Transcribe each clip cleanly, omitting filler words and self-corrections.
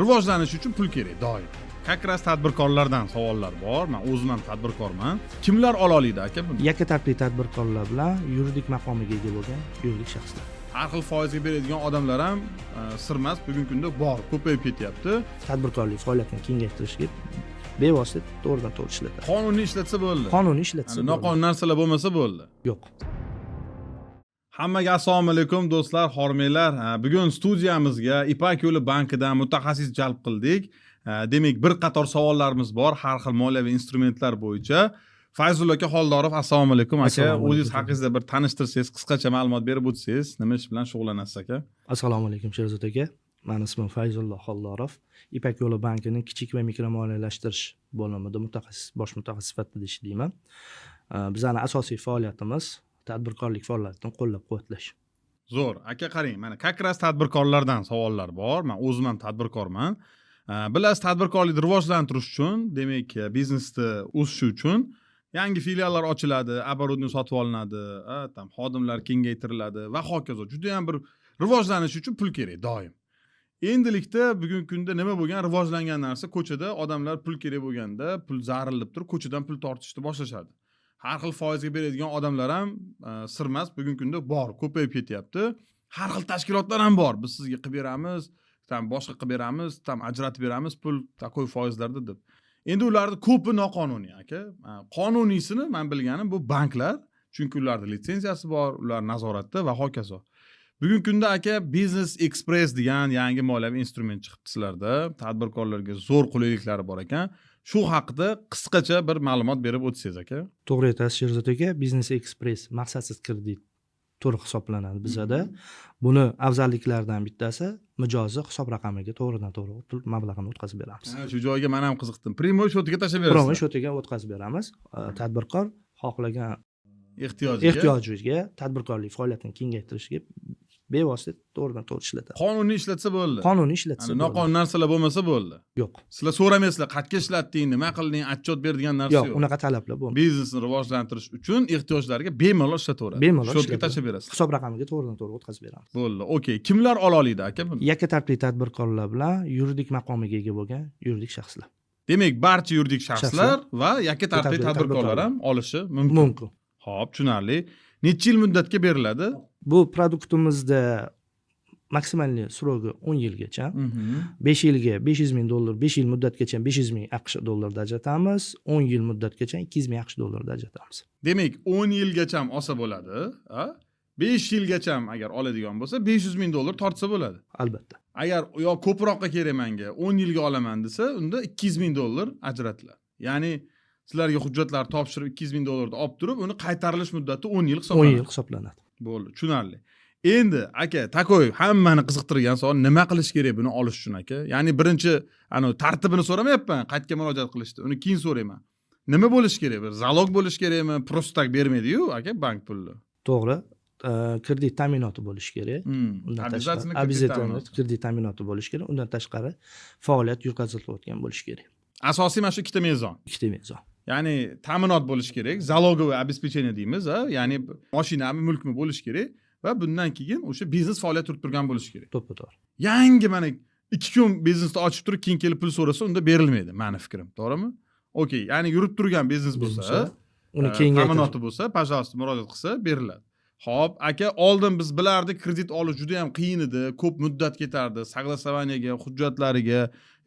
Rivojlanish uchun pul kerak doim. Как раз tadbirkorlardan savollar bor. Men o'zim ham tadbirkorman. Kimlar ola oladi aka buni? Yakka tartibli tadbirkorlar bilan yuridik maqomiga ega bo'lgan yuridik shaxslar. Har xil foizga beradigan odamlar ham sirmas bugungi kunda bor, ko'payib ketyapti. Tadbirkorlik faoliyatini kengaytirishga bevosita to'g'ridan to'g'ri ishlatadi. Qonuniy ishlatsa bo'ldi. Qonuniy ishlatsa bo'ldi. Noqonuniy narsalar bo'lmasa bo'ldi. Yo'q. Hammaga assalomu alaykum do'stlar, xormeylar. Bugun studiyamizga Ipak yo'li bankidan mutaxassis jalb qildik. Demak, bir qator savollarimiz bor har xil moliyaviy instrumentlar bo'yicha. Fayzulla aka Xoldorov, assalomu alaykum aka. O'zingiz haqingizda bir tanishtirsangiz, qisqacha ma'lumot berib o'tsangiz, nima ish bilan shug'ullanasiz aka? Assalomu alaykum Sherzod aka. Meni ismim Fayzulla Xoldorov. Ipak yo'li bankining kichik va mikro moliyalashtirish bo'limida bosh mutaxassis sifatida ishlayman. Bizning asosiy faoliyatimiz tadbirkorlik faoliyatini qo'llab-quvvatlash. Zo'r. Aka qarang, mana как раз tadbirkorlardan savollar bor. Men o'zim ham tadbirkorman. Bilasiz, tadbirkorlikni rivojlantirish uchun, demak, biznesni o'sishi uchun yangi filiallar ochiladi, оборудование sotib olinadi, xodimlar kengaytiriladi va hokazo. Juda ham bir rivojlanish uchun pul kerak doim. Endilikda bugungi kunda nima bo'lgan? Rivojlangan narsa ko'chada odamlar pul kerak bo'lganda, pul zarilib turib, ko'chadan pul tortishni boshlashadi. Har xil foizga beradigan odamlar ham sirmas bugungi kunda bor, ko'payib ketyapti. Har xil tashkilotlar ham bor. Biz sizga qilib beramiz, boshqa qilib beramiz, ajratib beramiz pul takoy foizlarda deb. Endi ularning ko'pi noqonuniy aka. Qonuniysini men bilganim bu banklar, chunki ularning litsenziyasi bor, ular nazoratda va hokazo. Bugungi kunda aka Business Express degan yangi moliyaviy instrument chiqibdi sizlarda. Tadbirkorlarga zo'r qulayliklari bor ekan. Shu haqida qisqacha bir ma'lumot berib o'tsangiz aka. To'g'ri aytasiz Sherzod aka. Business Express maqsadsiz kredit turi hisoblanadi bizada. Buni afzalliklaridan bittasi mijozi hisob raqamiga to'g'ridan-to'g'ri pul mablag'ini o'tkazib beramiz. Shu joyga men ham qiziqdim. Primoy shotiga tashlab berasiz. Primoy shotiga o'tkazib beramiz. Tadbirkor xohlagan ehtiyojiga tadbirkorlik faoliyatini kengaytirishga bevosita to'g'ridan to'g'ri ishlatadi. Qonuniy ishlatsa bo'ldi. Qonuniy ishlatsa bo'ldi. Noqonuniy narsalar bo'lmasa bo'ldi. Yo'q. Sizlar so'ramaysizlar, qayerga ishlatding, nima qilding, отчет beradigan narsa yo'q. Yo'q, unaqa talablar bo'lmaydi. Biznesni rivojlantirish uchun ehtiyojlarga bemalol ishlataveradi. Bemalol shotga tashlab berasiz. Hisob raqamiga to'g'ridan-to'g'ri o'tkazib beramiz. Bo'ldi. Okey. Kimlar ola oladi aka buni? Yakka tartibli tadbirkorlar bilan yuridik maqomiga ega bo'lgan yuridik shaxslar. Demak, barcha yuridik shaxslar va yakka tartibli tadbirkorlar ham olishi mumkin. Xo'p, tushunarli. Necha yil muddatga beriladi? Bu produktimizda maksimalniy srogi 10 yilgacha. 5 yilga $500,000, 5 yil muddatgacha $500,000 ajratamiz, 10 yil muddatgacha $200,000 ajratamiz. Demak, 10 yilgacha ham olsa bo'ladi, 5 yilgacha ham agar oladigan bo'lsa $500,000 tortsa bo'ladi. Albatta. Agar yo ko'proqqa kerak menga, 10 yilga olaman desa, unda $200,000 ajratiladi. Ya'ni sizlarga hujjatlar topshirib $200,000 olib turib, uni qaytarilish muddati 10 yil hisoblanadi. 10 yil hisoblanadi. Bo'ldi, tushunarli. Endi aka, takoy hammani qiziqtirgan savol, nima qilish kerak buni olish uchun aka? Ya'ni birinchi tartibini so'ramayapman, qayerga murojaat qilishdi, uni keyin so'rayman. Nima bo'lish kerak? Bir zalog bo'lish kerakmi? Просто tak bermaydi-yu aka bank pulni. To'g'ri. Kredit ta'minoti bo'lishi kerak. Undan tashqari kredit ta'minoti bo'lishi kerak. Undan tashqari faoliyat yurgizilayotgan bo'lishi kerak. Asosiy mana shu ikkita mezon. Ikkita mezon. Ya'ni ta'minot bo'lishi kerak, zalogoviy обеспечение deymiz, ya'ni mashinami, mulkmi bo'lishi kerak va bundan keyin o'sha biznes faoliyat turib turgan bo'lishi kerak. To'ppa-to'g'ri. Yangi mana 2 kun biznesni ochib turib, keyin kelib pul so'rasa, unda berilmaydi, meni fikrim. To'g'rimi? Okey, ya'ni yurib turgan biznes bo'lsa, uni keyingi ta'minoti bo'lsa, пожалуйста, murojaat qilsa beriladi. Xo'p, aka, oldin biz bilardik, kredit olish juda ham qiyin edi, ko'p muddat ketardi, согласованиеga, hujjatlariga,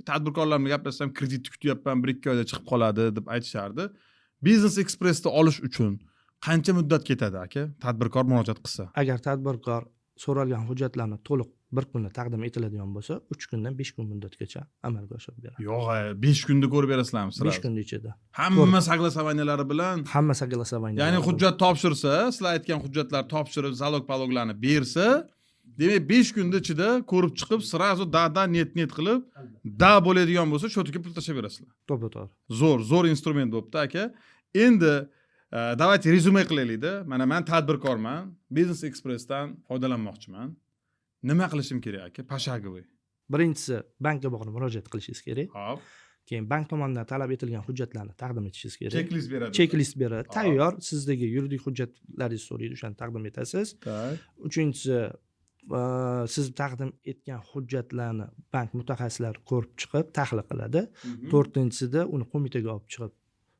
tadbirkorlar bilan gaplashsam, kreditni kutyapman, 1-2 oyda chiqib qoladi deb aytishardi. Business Expressni olish uchun qancha muddat ketadi aka? Tadbirkor murojaat qilsa. Agar tadbirkor so'ralgan hujjatlarni to'liq bir kunda taqdim etiladigan bo'lsa, 3 kundan 5 kun muddatgacha amalga oshirib beradi. Yo'q, 5 kunda ko'rib berasizlarmi sizlar? 5 kun ichida. Hamma согласованиялari bilan, hamma согласованиялari. Ya'ni hujjat topshirsa, sizlar aytgan hujjatlar topshirib, zalog-paloglarni bersa, demak 5 kunda ichida ko'rib chiqib, srazu da net qilib, da bo'ladigan bo'lsa, shotiga pul tashlab berasizlar. To'g'ri. Zo'r instrument bo'pti aka. Endi давайте rezume qilaylik-da. Mana men tadbirkorman, Business Expressdan foydalanmoqchiman. Nima qilishim kerak aka? Pashagoviy. Birinchisi bankka borib murojaat qilishingiz kerak. Xo'p. Keyin bank tomonidan talab etilgan hujjatlarni taqdim etishingiz kerak. Checklist beradi. Checklist beradi. Tayyor sizdagi yuridik hujjatlaringizni so'raydi, o'shani taqdim etasiz. Uchinchisi siz taqdim etgan hujjatlarni bank mutaxassislari ko'rib chiqib tahlil qiladi. 4-sida uni qo'mitaga olib chiqib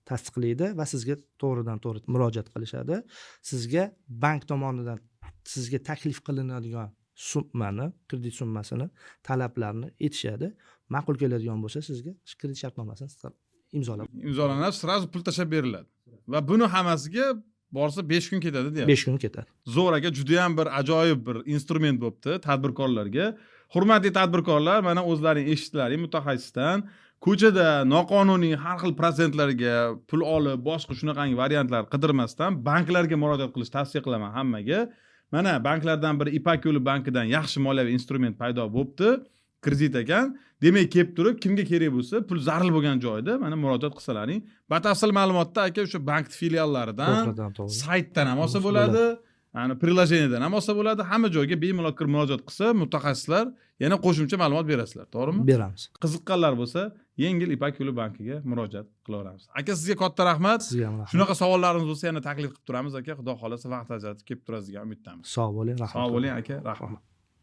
tasdiqlaydi va sizga to'g'ridan to'g'ri murojaat qilishadi. Sizga bank tomonidan sizga taklif qilinadigan summani, kredit summasini, talablarini aytishadi. Ma'qul keladigan bo'lsa sizga kredit shartnomasini imzolanadi, sразу pul tashlab beriladi. Va buni hammasiga borsa 5 kun ketadi deyapti. 5 kun ketadi. Zo'r aka, juda ham bir ajoyib bir instrument bo'libdi tadbirkorlarga. Hurmatli tadbirkorlar, mana o'zlaring eshitdilaring mutaxassisdan ko'chada noqonuniy har xil prosentlarga pul olib, boshqa shunaqangi variantlar qidirmasdan banklarga murojaat qilish tavsiya qilaman hammaga. Mana banklardan biri Ipak Yo'li bankidan yaxshi moliyaviy instrument paydo bo'libdi. Kredit ekan. Demak, kelib turib, kimga kerak bo'lsa, pul zarur bo'lgan joyda mana murojaat qilsalaring, batafsil ma'lumotni aka o'sha bank filiallaridan, saytdan ham olsa bo'ladi, ya'ni prilojenedan ham olsa bo'ladi, hamma joyga bemalol kirib murojaat qilsa, mutaxassislar yana qo'shimcha ma'lumot berasizlar, to'g'rimi? Beramiz. Qiziqqanlar bo'lsa, yengil Ipak Yo'li bankiga murojaat qilaveramiz. Aka, sizga katta rahmat. Sizga ham rahmat. Shunaqa savollarimiz bo'lsa yana taklif qilib turamiz aka. Xudo xolasa vaqt ajratib kelib turasiz degan umiddamiz. Sog' bo'ling, rahmat. Sog' bo'ling aka, rahmat.